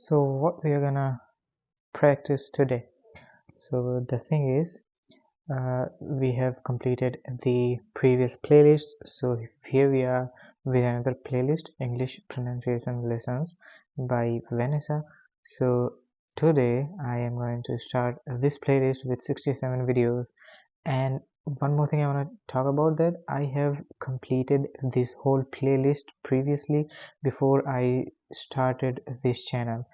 So what we are gonna practice today. So the thing is, we have completed the previous playlist. So here we are with another playlist, English pronunciation lessons by Vanessa. So today I am going to start this playlist with 67 videos. And one more thing I want to talk about, that I have completed this whole playlist previously before I started this channel,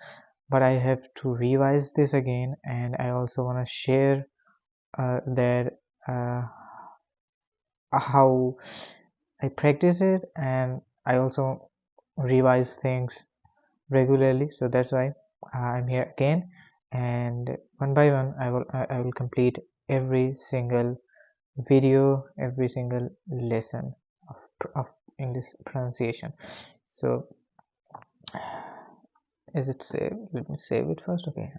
but I have to revise this again, and I also want to share that how I practice it, and I also revise things regularly. So that's why I'm here again, and one by one I will complete every single video, every single lesson of English pronunciation. So is it saved? Let me save it first. Okay,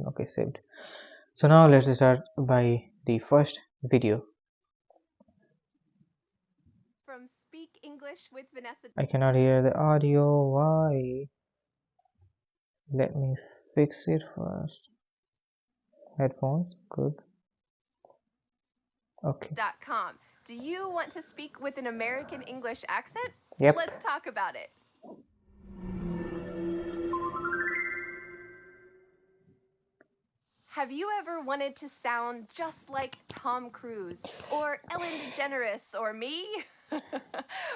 okay, saved. So now let's start by the first video. From Speak English with Vanessa. I cannot hear the audio. Why? Let me fix it first. Headphones, good. Okay. .com. Do you want to speak with an American English accent? Yep. Let's talk about it. Have you ever wanted to sound just like Tom Cruise or Ellen DeGeneres or me?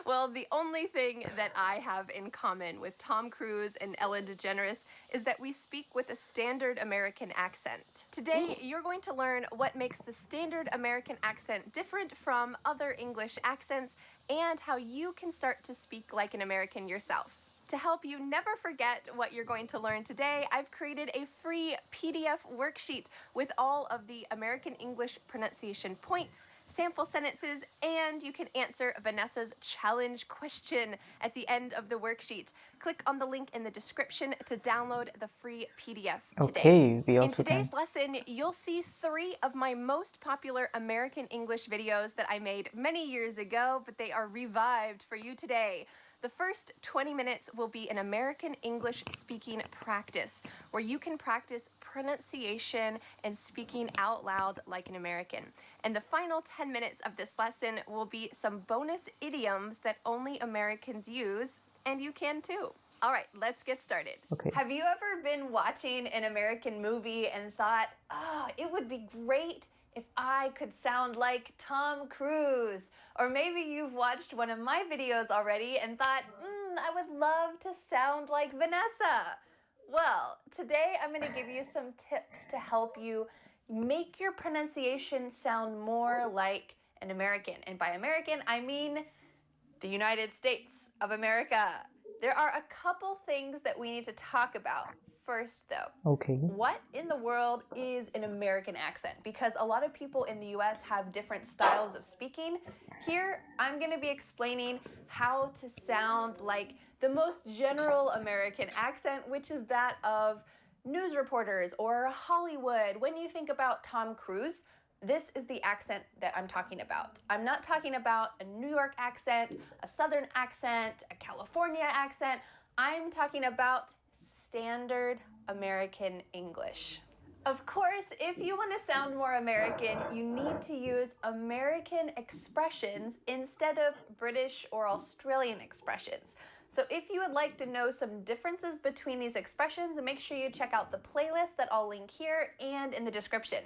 Well, the only thing that I have in common with Tom Cruise and Ellen DeGeneres is that we speak with a standard American accent. Today, you're going to learn what makes the standard American accent different from other English accents and how you can start to speak like an American yourself. To help you never forget what you're going to learn today, I've created a free PDF worksheet with all of the American English pronunciation points, sample sentences, and you can answer Vanessa's challenge question at the end of the worksheet. Click on the link in the description to download the free PDF today. Okay, we also in today's lesson, you'll see 3 of my most popular American English videos that I made many years ago, but they are revived for you today. The first 20 minutes will be an American English speaking practice, where you can practice pronunciation and speaking out loud like an American. And the final 10 minutes of this lesson will be some bonus idioms that only Americans use, and you can too. All right, let's get started. Okay. Have you ever been watching an American movie and thought, oh, it would be great if I could sound like Tom Cruise? Or maybe you've watched one of my videos already and thought, I would love to sound like Vanessa. Well, today I'm going to give you some tips to help you make your pronunciation sound more like an American. And by American, I mean the United States of America. There are a couple things that we need to talk about. First, though, Okay. what in the world is an American accent? Because a lot of people in the US have different styles of speaking. Here, I'm going to be explaining how to sound like the most general American accent, which is that of news reporters or Hollywood. When you think about Tom Cruise, this is the accent that I'm talking about. I'm not talking about a New York accent, a Southern accent, a California accent. I'm talking about standard American English. Of course, if you want to sound more American, you need to use American expressions instead of British or Australian expressions. So if you would like to know some differences between these expressions, make sure you check out the playlist that I'll link here and in the description.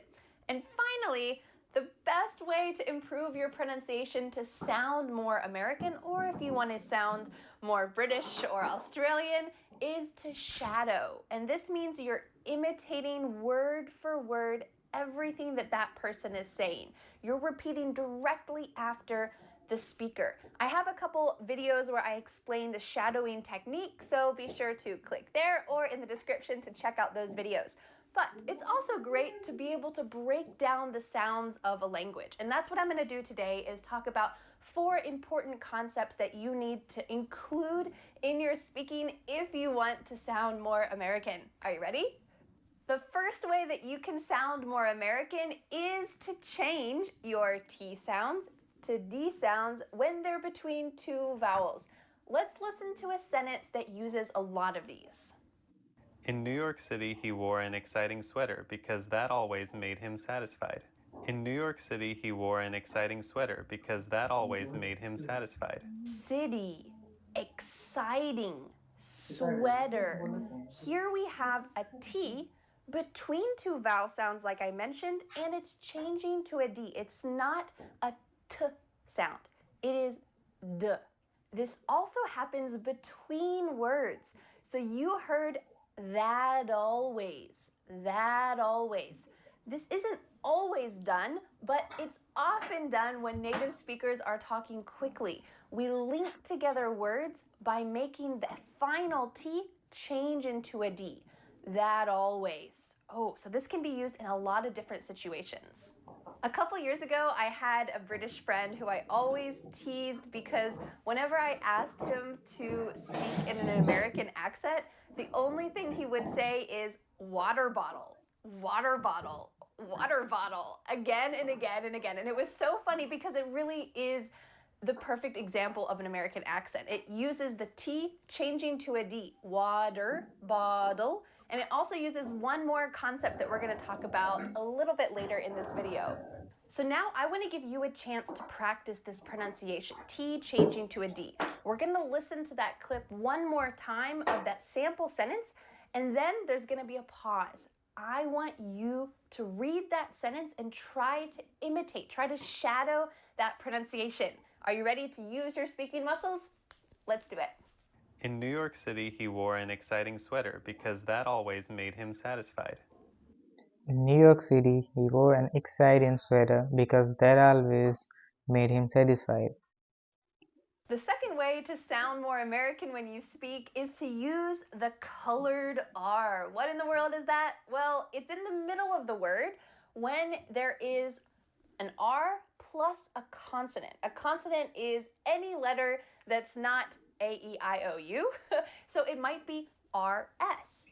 And finally, the best way to improve your pronunciation to sound more American, or if you want to sound more British or Australian, is to shadow. And this means you're imitating word for word everything that that person is saying. You're repeating directly after the speaker. I have a couple videos where I explain the shadowing technique, so be sure to click there or in the description to check out those videos. But it's also great to be able to break down the sounds of a language. And that's what I'm going to do today, is talk about 4 important concepts that you need to include in your speaking if you want to sound more American. Are you ready? The first way that you can sound more American is to change your T sounds to D sounds when they're between 2 vowels. Let's listen to a sentence that uses a lot of these. In New York City, he wore an exciting sweater because that always made him satisfied. In New York City, he wore an exciting sweater because that always made him satisfied. City, exciting, sweater. Here we have a T between two vowel sounds like I mentioned, and it's changing to a D. It's not a T sound. It is D. This also happens between words. So you heard that always, that always. This isn't always done, but it's often done when native speakers are talking quickly. We link together words by making the final T change into a D. That always. Oh, so this can be used in a lot of different situations. A couple years ago, I had a British friend who I always teased because whenever I asked him to speak in an American accent, the only thing he would say is water bottle, water bottle, water bottle, again and again and again. And it was so funny because it really is the perfect example of an American accent. It uses the T changing to a D, water bottle, and it also uses one more concept that we're going to talk about a little bit later in this video. So now I want to give you a chance to practice this pronunciation, T changing to a D. We're going to listen to that clip one more time of that sample sentence, and then there's going to be a pause. I want you to read that sentence and try to imitate, try to shadow that pronunciation. Are you ready to use your speaking muscles? Let's do it. In New York City, he wore an exciting sweater because that always made him satisfied. In New York City, he wore an exciting sweater because that always made him satisfied. The second way to sound more American when you speak is to use the colored R. What in the world is that? Well, it's in the middle of the word when there is an R plus a consonant. A consonant is any letter that's not A, E, I, O, U. So it might be RS,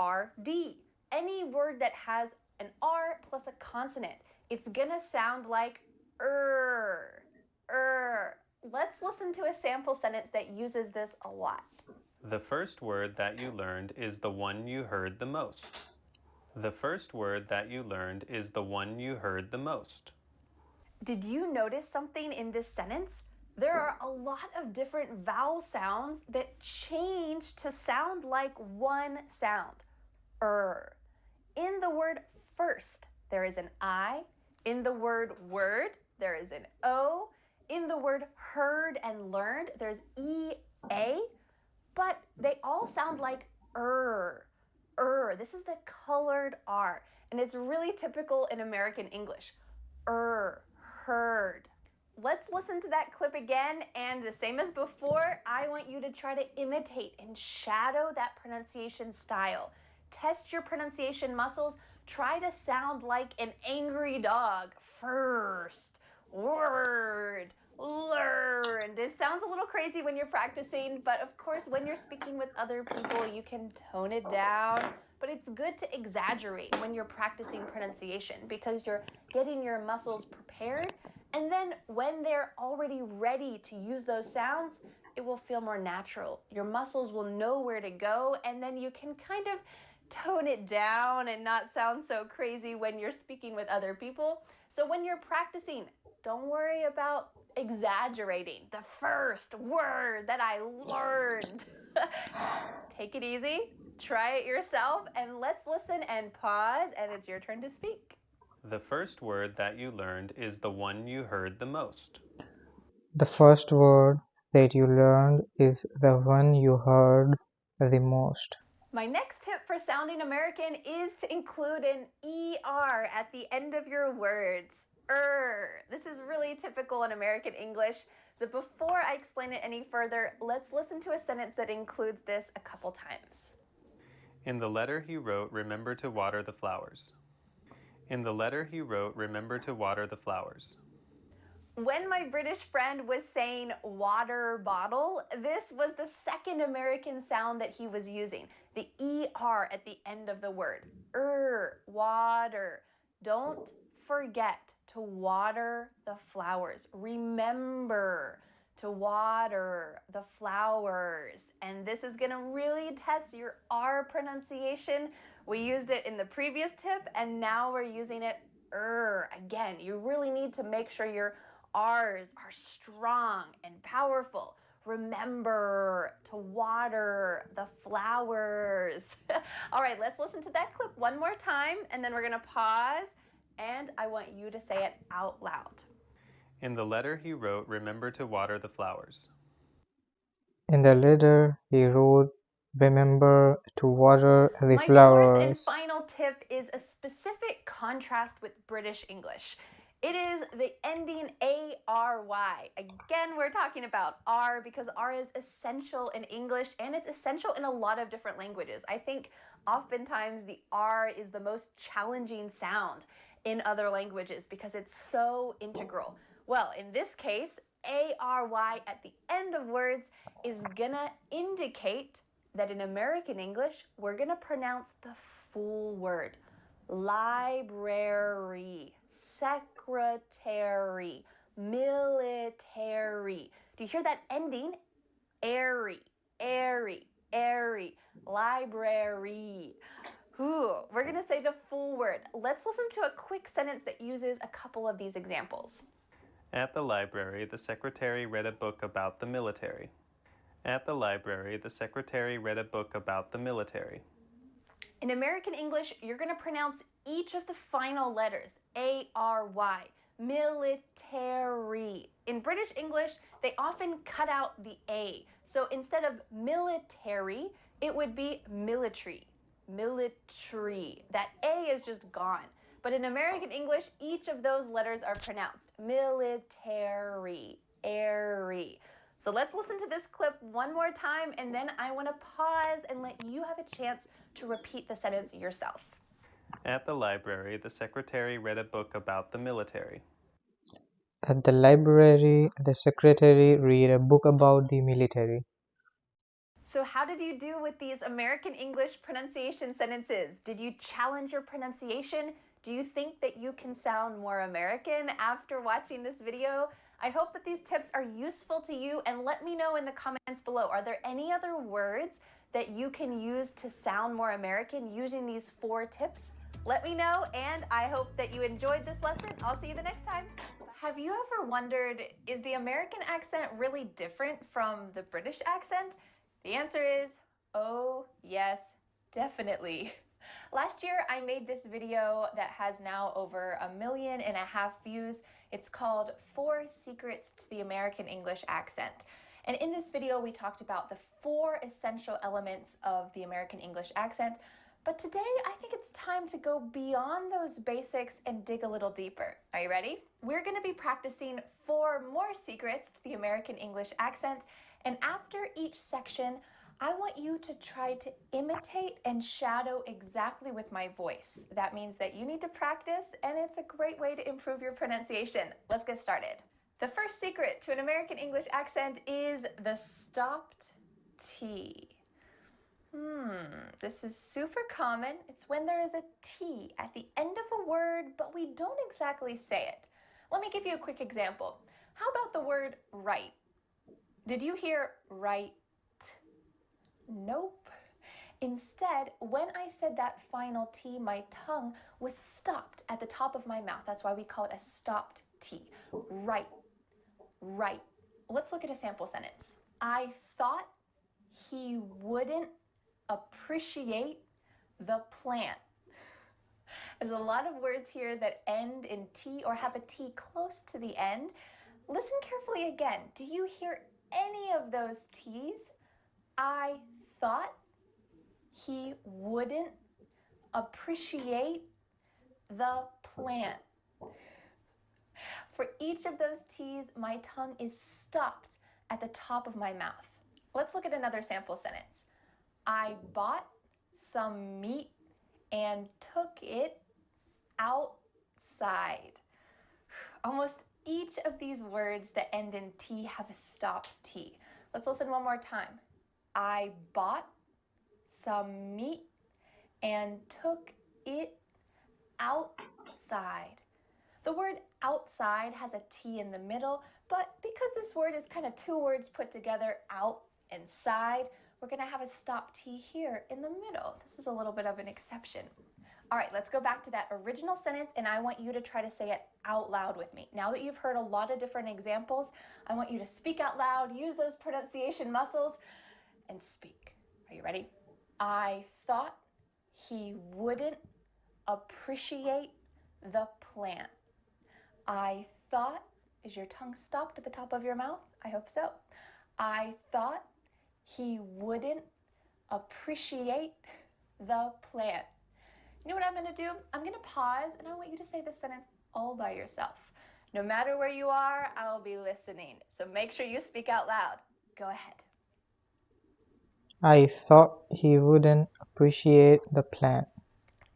RD. Any word that has an R plus a consonant, it's gonna sound like er, er. Let's listen to a sample sentence that uses this a lot. The first word that you learned is the one you heard the most. The first word that you learned is the one you heard the most. Did you notice something in this sentence? There are a lot of different vowel sounds that change to sound like one sound. In the word first, there is an I. In the word word, there is an O. In the word heard and learned, there's E-A. But they all sound like This is the colored R. And it's really typical in American English. Heard. Let's listen to that clip again, and the same as before, I want you to try to imitate and shadow that pronunciation style. Test your pronunciation muscles. Try to sound like an angry dog. First, word, learned. It sounds a little crazy when you're practicing, but of course, when you're speaking with other people, you can tone it down. But it's good to exaggerate when you're practicing pronunciation because you're getting your muscles prepared. And then when they're already ready to use those sounds, it will feel more natural. Your muscles will know where to go, and then you can kind of tone it down and not sound so crazy when you're speaking with other people. So when you're practicing, don't worry about exaggerating the first word that I learned. Take it easy, try it yourself, and let's listen and pause, and it's your turn to speak. The first word that you learned is the one you heard the most. The first word that you learned is the one you heard the most. My next tip for sounding American is to include an ER at the end of your words. This is really typical in American English. So before I explain it any further, let's listen to a sentence that includes this a couple times. In the letter he wrote, remember to water the flowers. In the letter he wrote, remember to water the flowers. When my British friend was saying water bottle, this was the second American sound that he was using, the ER at the end of the word. Water. Don't forget to water the flowers. Remember to water the flowers. And this is gonna really test your R pronunciation. We used it in the previous tip, and now we're using it again. You really need to make sure your R's are strong and powerful. Remember to water the flowers. All right, let's listen to that clip one more time, and then we're gonna pause, and I want you to say it out loud. In the letter he wrote, remember to water the flowers. In the letter he wrote, remember to water the My fourth and flowers. final tip is a specific contrast with British English. It is the ending ARY. Again, we're talking about R because R is essential in English and it's essential in a lot of different languages. I think oftentimes the R is the most challenging sound in other languages because it's so integral. Well, in this case, ARY at the end of words is gonna indicate that in American English, we're gonna pronounce the full word. Library, secretary, military. Do you hear that ending? Airy, airy, airy, library. Ooh, we're gonna say the full word. Let's listen to a quick sentence that uses a couple of these examples. At the library, the secretary read a book about the military. At the library, the secretary read a book about the military. In American English, you're going to pronounce each of the final letters, A-R-Y, military. In British English, they often cut out the A. So instead of military, it would be military, military. That A is just gone. But in American English, each of those letters are pronounced military, airy. So let's listen to this clip one more time, and then I want to pause and let you have a chance to repeat the sentence yourself. At the library, the secretary read a book about the military. At the library, the secretary read a book about the military. So how did you do with these American English pronunciation sentences? Did you challenge your pronunciation? Do you think that you can sound more American after watching this video? I hope that these tips are useful to you, and let me know in the comments below. Are there any other words that you can use to sound more American using these 4 tips? Let me know, and I hope that you enjoyed this lesson. I'll see you the next time. Have you ever wondered, is the American accent really different from the British accent? The answer is, oh yes, definitely. Last year, I made this video that has now over 1.5 million views. It's called 4 Secrets to the American English Accent. And in this video, we talked about the 4 essential elements of the American English accent. But today, I think it's time to go beyond those basics and dig a little deeper. Are you ready? We're going to be practicing 4 more secrets to the American English accent. And after each section, I want you to try to imitate and shadow exactly with my voice. That means that you need to practice, and it's a great way to improve your pronunciation. Let's get started. The first secret to an American English accent is the stopped T. This is super common. It's when there is a T at the end of a word, but we don't exactly say it. Let me give you a quick example. How about the word right? Did you hear right? Nope. Instead, when I said that final T, my tongue was stopped at the top of my mouth. That's why we call it a stopped T. Right, right. Let's look at a sample sentence. I thought he wouldn't appreciate the plant. There's a lot of words here that end in T or have a T close to the end. Listen carefully again. Do you hear any of those T's? I thought he wouldn't appreciate the plant. For each of those T's, my tongue is stopped at the top of my mouth. Let's look at another sample sentence. I bought some meat and took it outside. Almost each of these words that end in T have a stopped T. Let's listen one more time. I bought some meat and took it outside. The word outside has a T in the middle, but because this word is kind of two words put together, out and side, we're going to have a stop T here in the middle. This is a little bit of an exception. All right, let's go back to that original sentence, and I want you to try to say it out loud with me. Now that you've heard a lot of different examples, I want you to speak out loud, use those pronunciation muscles, and speak. Are you ready? I thought he wouldn't appreciate the plant. I thought, is your tongue stopped at the top of your mouth? I hope so. I thought he wouldn't appreciate the plant. You know what I'm going to do? I'm going to pause, and I want you to say this sentence all by yourself. No matter where you are, I'll be listening. So make sure you speak out loud. Go ahead. I thought he wouldn't appreciate the plant.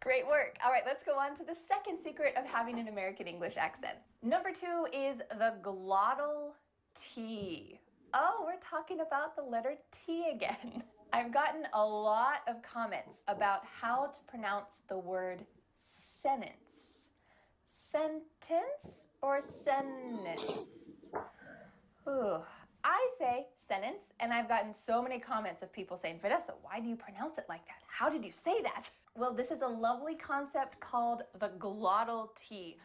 Great work. All right, let's go on to the second secret of having an American English accent. Number 2 is the glottal T. Oh, we're talking about the letter T again. I've gotten a lot of comments about how to pronounce the word sentence. Sentence or sentence? Ooh, I say sentence, and I've gotten so many comments of people saying, Vanessa, why do you pronounce it like that? How did you say that? Well, this is a lovely concept called the glottal T.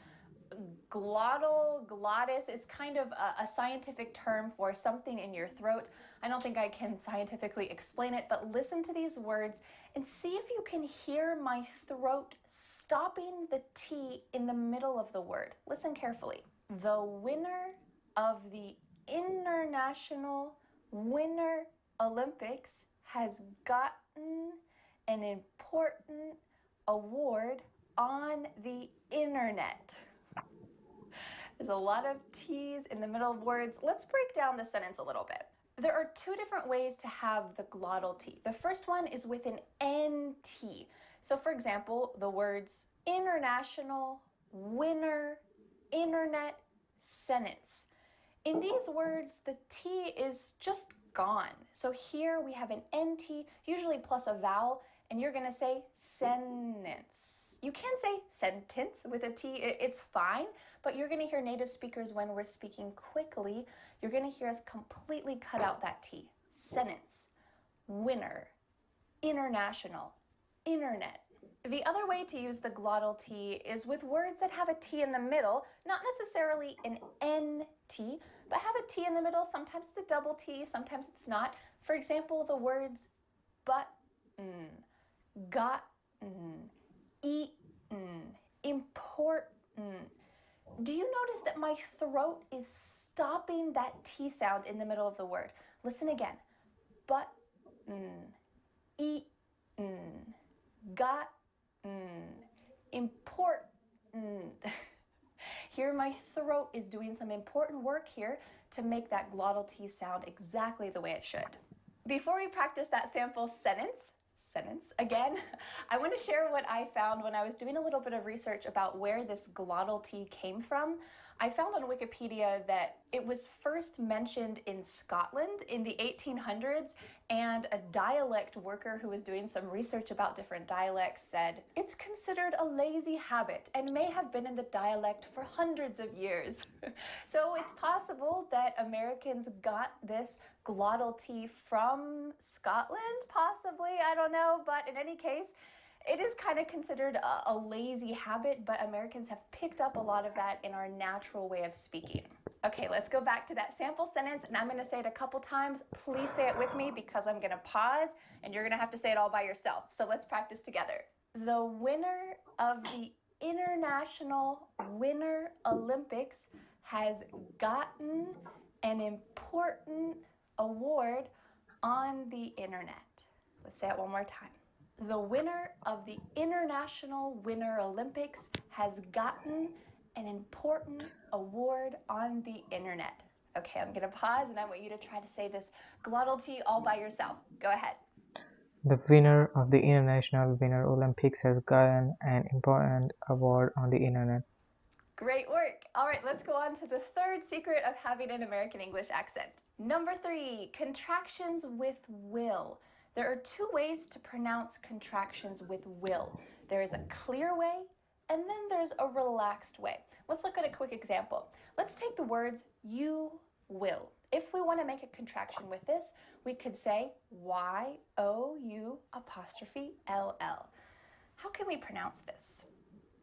Glottis is kind of a scientific term for something in your throat. I don't think I can scientifically explain it, but listen to these words and see if you can hear my throat stopping the T in the middle of the word. Listen carefully. The winner of the International Winter Olympics has gotten an important award on the internet. There's a lot of T's in the middle of words. Let's break down the sentence a little bit. There are 2 different ways to have the glottal T. The first one is with an NT. So for example, the words international, winter, internet, sentence. In these words, the T is just gone. So here we have an NT, usually plus a vowel, and you're gonna say sentence. You can say sentence with a T, it's fine, but you're gonna hear native speakers when we're speaking quickly, you're gonna hear us completely cut out that T. Sentence, winter, international, internet. The other way to use the glottal T is with words that have a T in the middle, not necessarily an NT, but have a T in the middle. Sometimes it's a double T, sometimes it's not. For example, the words button, gotten, eaten, important. Do you notice that my throat is stopping that T sound in the middle of the word? Listen again. Button, eaten, gotten, important. Here my throat is doing some important work here to make that glottal T sound exactly the way it should. Before we practice that sample sentence again, I want to share what I found when I was doing a little bit of research about where this glottal T came from. I found on Wikipedia that it was first mentioned in Scotland in the 1800s, and a dialect worker who was doing some research about different dialects said, it's considered a lazy habit and may have been in the dialect for hundreds of years. So it's possible that Americans got this glottal T from Scotland, possibly, I don't know, but in any case, it is kind of considered a lazy habit, but Americans have picked up a lot of that in our natural way of speaking. Okay, let's go back to that sample sentence, and I'm going to say it a couple times. Please say it with me because I'm going to pause, and you're going to have to say it all by yourself. So let's practice together. The winner of the International Winter Olympics has gotten an important award on the internet. Let's say it one more time. The winner of the International Winter Olympics has gotten an important award on the internet. Okay, I'm gonna pause and I want you to try to say this glottal T all by yourself. Go ahead. The winner of the International Winter Olympics has gotten an important award on the internet. Great work. All right, let's go on to the third secret of having an American English accent. Number 3, contractions with will. There are 2 ways to pronounce contractions with will. There is a clear way and then there's a relaxed way. Let's look at a quick example. Let's take the words you will. If we want to make a contraction with this, we could say Y-O-U apostrophe L-L. How can we pronounce this?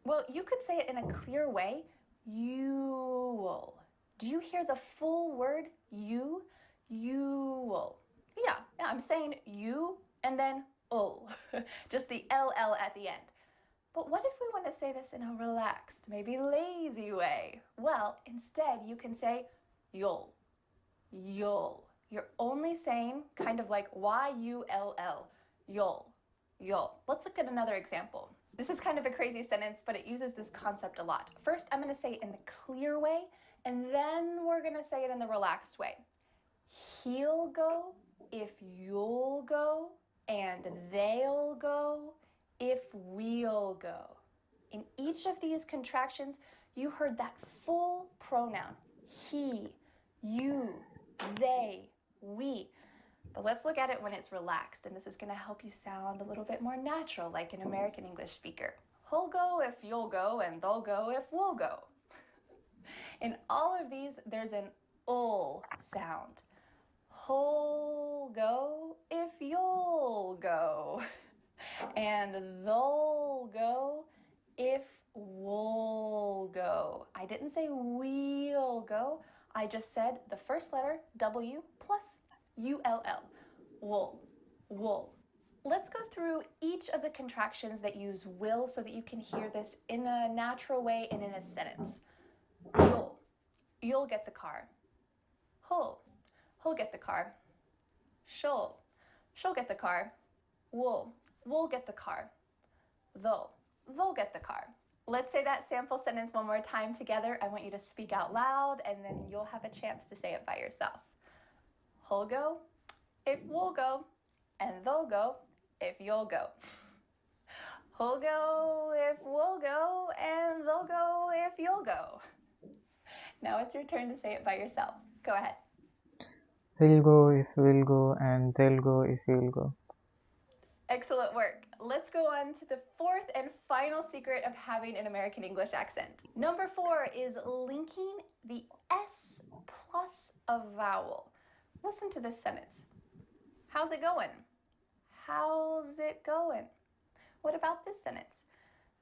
Well, you could say it in a clear way, you-will. Do you hear the full word you? You-will. Yeah, I'm saying you and then ul, just the L-L at the end. But what if we want to say this in a relaxed, maybe lazy way? Well, instead you can say you'll. You'll. You're only saying kind of like Y-U-L-L. You'll. You'll. Let's look at another example. This is kind of a crazy sentence, but it uses this concept a lot. First, I'm going to say it in the clear way, and then we're going to say it in the relaxed way. He'll go if you'll go, and they'll go if we'll go. In each of these contractions, you heard that full pronoun. He, you, they, we. But let's look at it when it's relaxed, and this is going to help you sound a little bit more natural, like an American English speaker. He'll go if you'll go, and they'll go if we'll go. In all of these, there's an ul sound. He'll go if you'll go, and they'll go if we'll go. I didn't say we'll go. I just said the first letter, W, plus U-L-L, wool, wool. Let's go through each of the contractions that use will so that you can hear this in a natural way and in a sentence. You'll get the car. He'll get the car. She'll get the car. We'll get the car. They'll get the car. Let's say that sample sentence one more time together. I want you to speak out loud, and then you'll have a chance to say it by yourself. He'll go if we'll go, and they'll go if you'll go. He'll go if we'll go, and they'll go if you'll go. Now it's your turn to say it by yourself. Go ahead. He'll go if we'll go, and they'll go if you'll go. Excellent work. Let's go on to the fourth and final secret of having an American English accent. Number 4 is linking the S plus a vowel. Listen to this sentence. How's it going? How's it going? What about this sentence?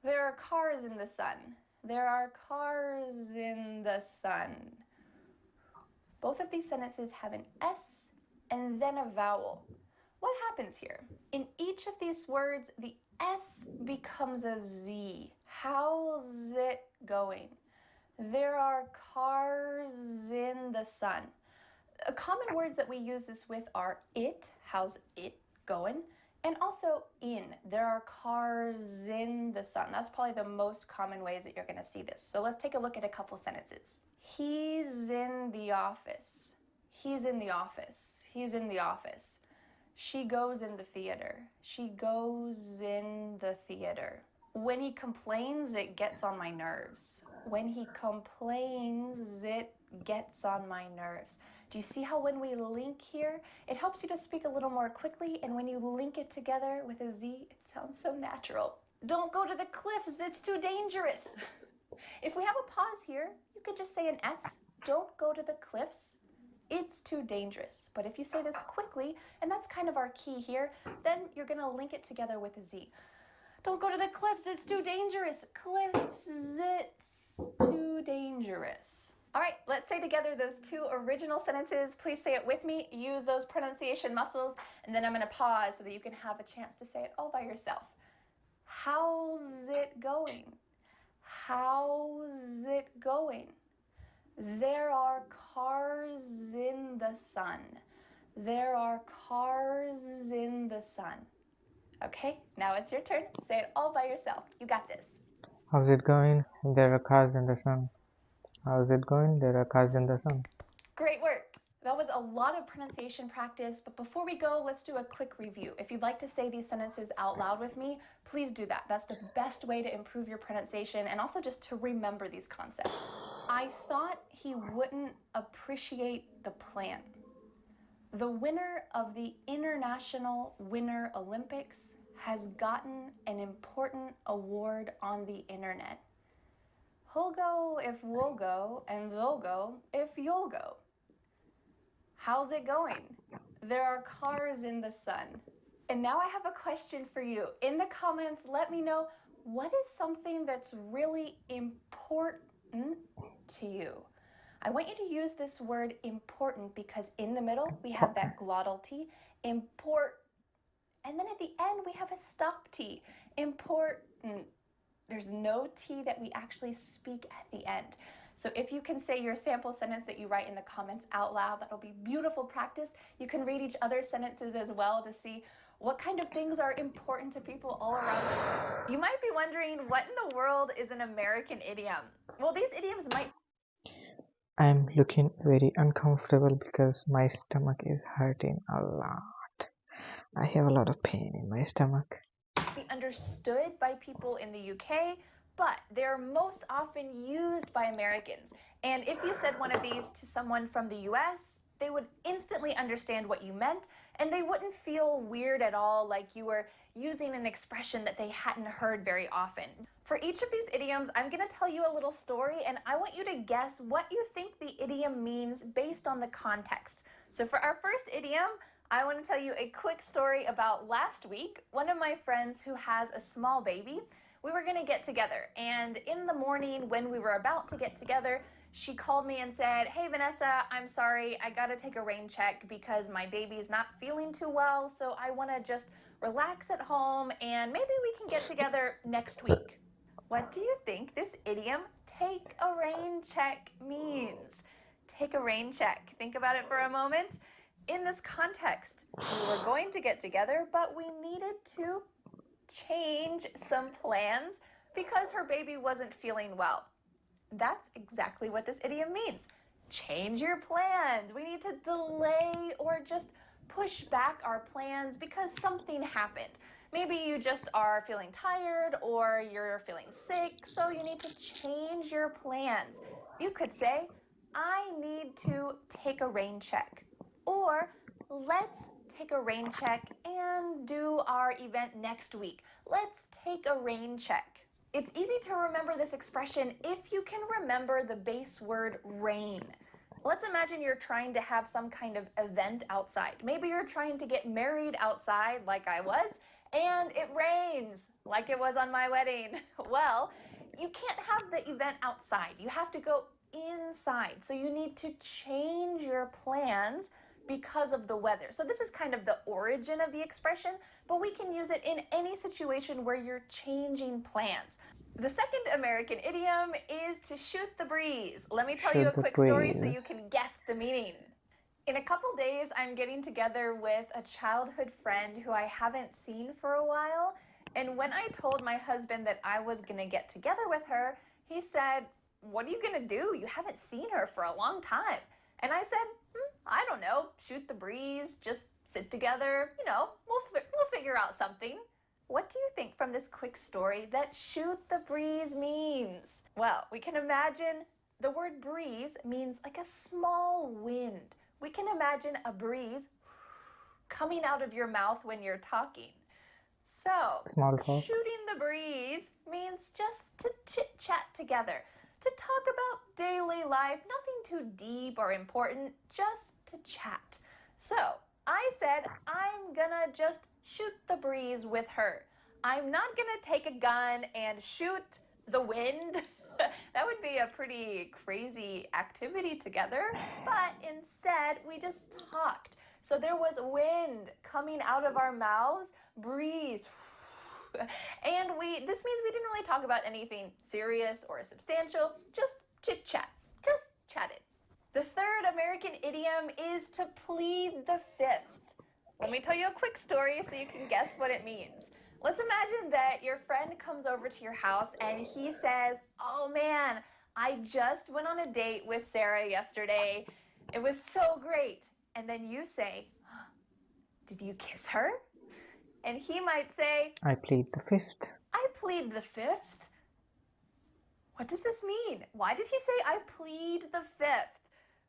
There are cars in the sun. There are cars in the sun. Both of these sentences have an S and then a vowel. What happens here? In each of these words, the S becomes a Z. How's it going? There are cars in the sun. Common words that we use this with are it, how's it going? And also in, there are cars in the sun. That's probably the most common ways that you're going to see this. So let's take a look at a couple sentences. He's in the office. He's in the office. He's in the office. She goes in the theater. She goes in the theater. When he complains, it gets on my nerves. When he complains, it gets on my nerves. Do you see how when we link here, it helps you to speak a little more quickly, and when you link it together with a Z, it sounds so natural. Don't go to the cliffs, it's too dangerous. If we have a pause here, you could just say an S. Don't go to the cliffs. It's too dangerous. But if you say this quickly, and that's kind of our key here, then you're going to link it together with a Z. Don't go to the cliffs, it's too dangerous. Cliffs, it's too dangerous. All right, let's say together those 2 original sentences. Please say it with me. Use those pronunciation muscles, and then I'm going to pause so that you can have a chance to say it all by yourself. How's it going? How's it going? There are cars in the sun. There are cars in the sun. Okay, now it's your turn. Say it all by yourself. You got this. How's it going? There are cars in the sun. How's it going? There are cars in the sun. Great work. That was a lot of pronunciation practice, but before we go, let's do a quick review. If you'd like to say these sentences out loud with me, please do that. That's the best way to improve your pronunciation and also just to remember these concepts. I thought he wouldn't appreciate the plan. The winner of the International Winter Olympics has gotten an important award on the internet. He'll go if we'll go, and they'll go if you'll go. How's it going? There are cars in the sun. And now I have a question for you. In the comments, let me know, what is something that's really important to you? I want you to use this word important because in the middle we have that glottal T, import, and then at the end we have a stop T, important. There's no T that we actually speak at the end. So if you can say your sample sentence that you write in the comments out loud, that'll be beautiful practice. You can read each other's sentences as well to see what kind of things are important to people all around the world. You might be wondering, what in the world is an American idiom? Well, these idioms might... I'm looking very uncomfortable because my stomach is hurting a lot. I have a lot of pain in my stomach. Be understood by people in the UK, but they're most often used by Americans. And if you said one of these to someone from the US, they would instantly understand what you meant, and they wouldn't feel weird at all, like you were using an expression that they hadn't heard very often. For each of these idioms, I'm going to tell you a little story, and I want you to guess what you think the idiom means based on the context. So for our first idiom, I want to tell you a quick story about last week. One of my friends who has a small baby, we were going to get together, and in the morning when we were about to get together, she called me and said, "Hey Vanessa, I'm sorry, I gotta take a rain check because my baby's not feeling too well, so I want to just relax at home and maybe we can get together next week." What do you think this idiom, take a rain check, means? Take a rain check. Think about it for a moment. In this context, we were going to get together, but we needed to change some plans because her baby wasn't feeling well. That's exactly what this idiom means. Change your plans. We need to delay or just push back our plans because something happened. Maybe you just are feeling tired or you're feeling sick, so you need to change your plans. You could say, "I need to take a rain check," or "Let's take a rain check and do our event next week. Let's take a rain check." It's easy to remember this expression if you can remember the base word rain. Let's imagine you're trying to have some kind of event outside. Maybe you're trying to get married outside like I was, and it rains like it was on my wedding. Well, you can't have the event outside. You have to go inside. So you need to change your plans because of the weather. So this is kind of the origin of the expression, but we can use it in any situation where you're changing plans. The second American idiom is to shoot the breeze. Let me tell you a quick story so you can guess the meaning. In a couple days, I'm getting together with a childhood friend who I haven't seen for a while. And when I told my husband that I was going to get together with her, he said, "What are you going to do? You haven't seen her for a long time." And I said, "I don't know, shoot the breeze, just sit together, we'll figure out something." What do you think from this quick story that shoot the breeze means? Well, we can imagine the word breeze means like a small wind. We can imagine a breeze coming out of your mouth when you're talking. So, shooting the breeze means just to chit-chat together, to talk about daily life, nothing too deep or important, just to chat. So, I said I'm gonna just shoot the breeze with her. I'm not gonna take a gun and shoot the wind. That would be a pretty crazy activity together, but instead we just talked. So there was wind coming out of our mouths, breeze. And this means we didn't really talk about anything serious or substantial, just chit-chat, just chatted. The third American idiom is to plead the fifth. Let me tell you a quick story so you can guess what it means. Let's imagine that your friend comes over to your house and he says, "Oh man, I just went on a date with Sarah yesterday. It was so great." And then you say, "Did you kiss her?" And he might say, "I plead the fifth." "I plead the fifth." What does this mean? Why did he say, "I plead the fifth"?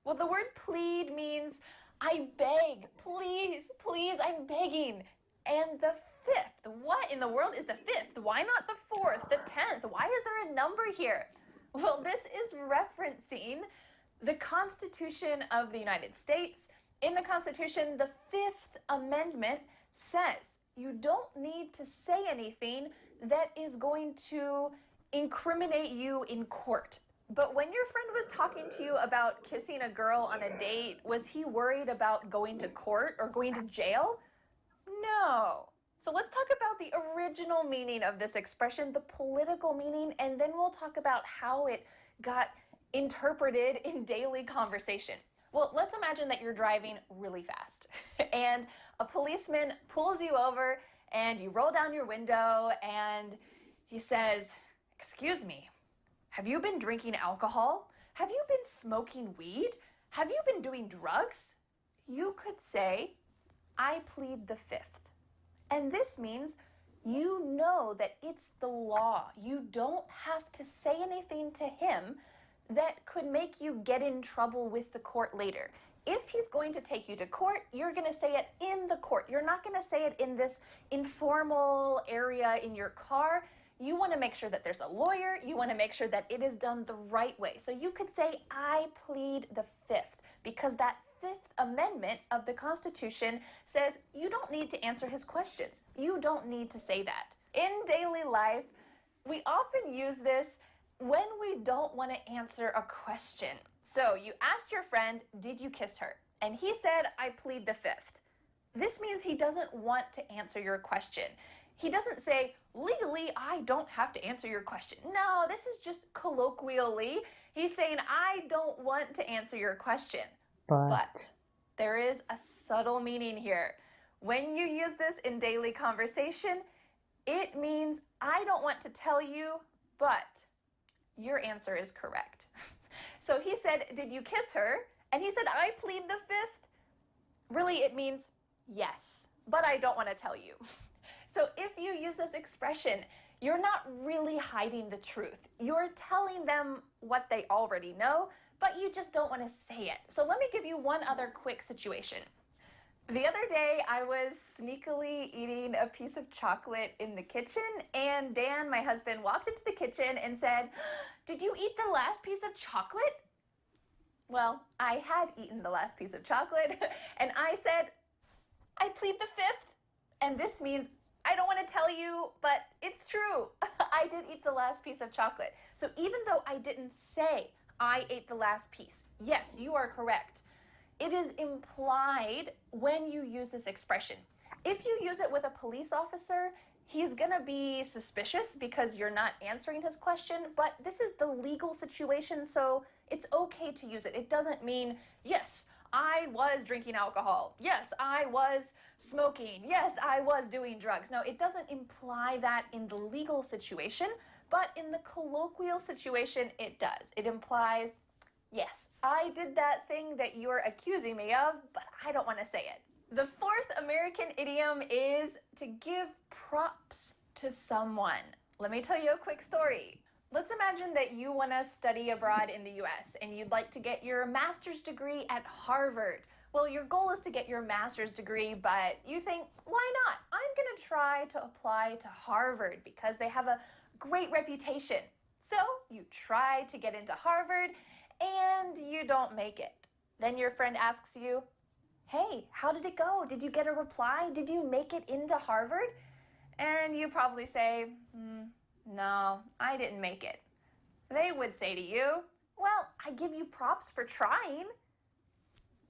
Well, the word plead means I beg, please, please, I'm begging. And the 5th. What in the world is the 5th? Why not the 4th, the 10th? Why is there a number here? Well, this is referencing the Constitution of the United States. In the Constitution, the 5th Amendment says you don't need to say anything that is going to incriminate you in court. But when your friend was talking to you about kissing a girl on a date, was he worried about going to court or going to jail? No. So let's talk about the original meaning of this expression, the political meaning, and then we'll talk about how it got interpreted in daily conversation. Well, let's imagine that you're driving really fast and a policeman pulls you over and you roll down your window and he says, "Excuse me, have you been drinking alcohol? Have you been smoking weed? Have you been doing drugs?" You could say, "I plead the 5th. And this means you know that it's the law. You don't have to say anything to him that could make you get in trouble with the court later. If he's going to take you to court, you're going to say it in the court. You're not going to say it in this informal area in your car. You want to make sure that there's a lawyer. You want to make sure that it is done the right way. So you could say, "I plead the 5th," because that 5th Amendment of the Constitution says you don't need to answer his questions. You don't need to say that. In daily life, we often use this when we don't want to answer a question. So you asked your friend, "Did you kiss her?" And he said, "I plead the 5th. This means he doesn't want to answer your question. He doesn't say, "Legally, I don't have to answer your question." No, this is just colloquially. He's saying, "I don't want to answer your question." But there is a subtle meaning here. When you use this in daily conversation, it means I don't want to tell you, but your answer is correct. So he said, "Did you kiss her?" And he said, "I plead the 5th. Really, it means yes, but I don't want to tell you. So if you use this expression, you're not really hiding the truth. You're telling them what they already know, but you just don't want to say it. So let me give you one other quick situation. The other day, I was sneakily eating a piece of chocolate in the kitchen, and Dan, my husband, walked into the kitchen and said, "Did you eat the last piece of chocolate?" Well, I had eaten the last piece of chocolate, and I said, "I plead the 5th. And this means I don't want to tell you, but it's true. I did eat the last piece of chocolate. So even though I didn't say I ate the last piece, yes, you are correct. It is implied when you use this expression. If you use it with a police officer, he's gonna be suspicious because you're not answering his question, but this is the legal situation, so it's okay to use it. It doesn't mean, yes, I was drinking alcohol. Yes, I was smoking. Yes, I was doing drugs. No, it doesn't imply that in the legal situation, but in the colloquial situation, it does. It implies, yes, I did that thing that you're accusing me of, but I don't want to say it. The 4th American idiom is to give props to someone. Let me tell you a quick story. Let's imagine that you want to study abroad in the US and you'd like to get your master's degree at Harvard. Well, your goal is to get your master's degree, but you think, why not? I'm going to try to apply to Harvard because they have a great reputation. So you try to get into Harvard and you don't make it. Then your friend asks you, "Hey, how did it go? Did you get a reply? Did you make it into Harvard?" And you probably say, "No, I didn't make it." They would say to you, "Well, I give you props for trying."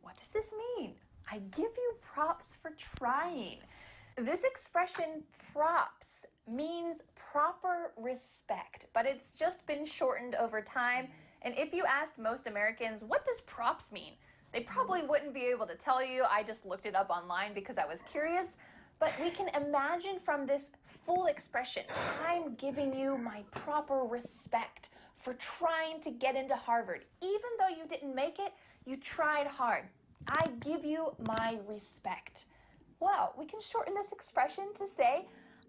What does this mean? I give you props for trying. This expression, props, means proper respect, but it's just been shortened over time. And if you asked most Americans, what does props mean? They probably wouldn't be able to tell you. I just looked it up online because I was curious. But we can imagine from this full expression, I'm giving you my proper respect for trying to get into Harvard. Even though you didn't make it, you tried hard. I give you my respect. Well, we can shorten this expression to say,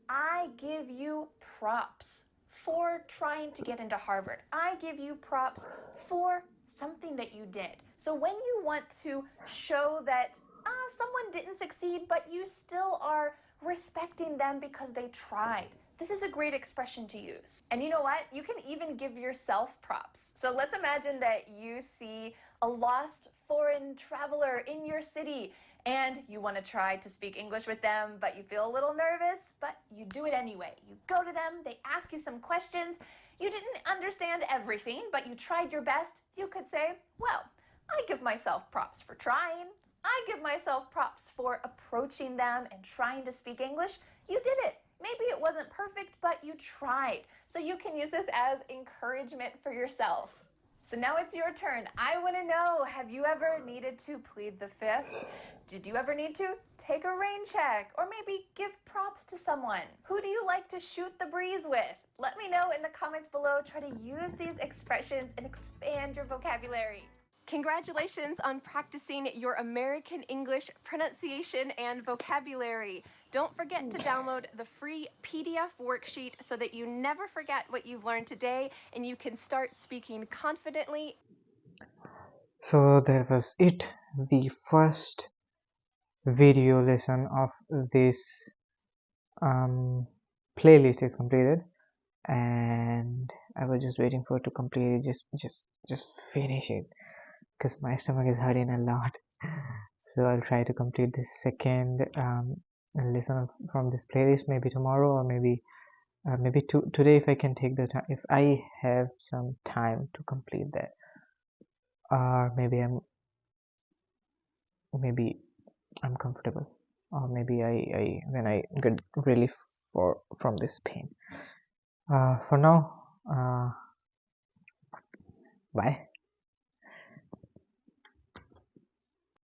I give you props for trying to get into Harvard. I give you props for something that you did. So when you want to show that someone didn't succeed, but you still are respecting them because they tried. This is a great expression to use. And you know what? You can even give yourself props. So let's imagine that you see a lost foreign traveler in your city and you want to try to speak English with them, but you feel a little nervous, but you do it anyway. You go to them, they ask you some questions. You didn't understand everything, but you tried your best. You could say, well, I give myself props for trying. I give myself props for approaching them and trying to speak English. You did it. Maybe it wasn't perfect, but you tried. So you can use this as encouragement for yourself. So now it's your turn. I want to know, have you ever needed to plead the fifth? Did you ever need to take a rain check or maybe give props to someone? Who do you like to shoot the breeze with? Let me know in the comments below. Try to use these expressions and expand your vocabulary. Congratulations on practicing your American English pronunciation and vocabulary. Don't forget to download the free PDF worksheet so that you never forget what you've learned today and you can start speaking confidently. So that was it. The first video lesson of this playlist is completed, and I was just waiting for it to complete it, just finish it, because my stomach is hurting a lot. So I'll try to complete this second lesson from this playlist maybe tomorrow, or maybe today if I can take the time, if I have some time to complete that, or maybe I'm comfortable, or maybe I when I get relief from this pain. For now, bye.